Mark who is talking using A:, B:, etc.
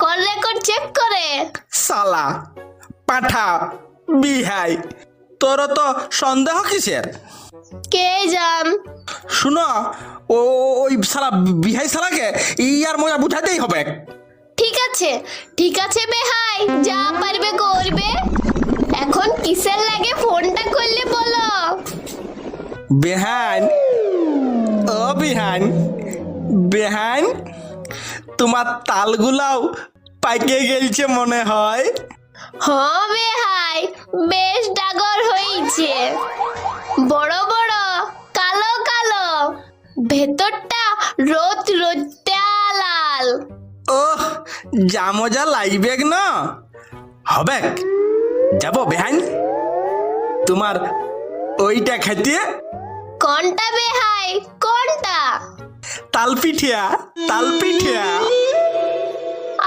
A: Call record check করে।
B: সালা পাঠা বিহাই, তোর তো সন্দেহ কিসের?
A: কে জান?
B: শুনো, ওই সালা বিহাই সালাকে ইয়ার মজা বুঝাতেই হবে।
A: ঠিক আছে বেহাই, যা পারবে করবে। এখন কিসের লাগে ফোনটা করলে বলো।
B: বেহান, ও বিহান, বেহান তোমার তালগুলাও পাইকে গেলছে মনে হয়।
A: বেহাই, বেশ ডাগর হয়েছে, বড় বড় কালো কালো, ভেতরটা রোদ লাল।
B: ওহ, যা মজা লাগবে না হবে। যাবো বেহান তোমার ওইটা খাইতে।
A: কোনটা বেহাই, কোনটা?
B: তালপিঠিয়া, তালপিঠিয়া।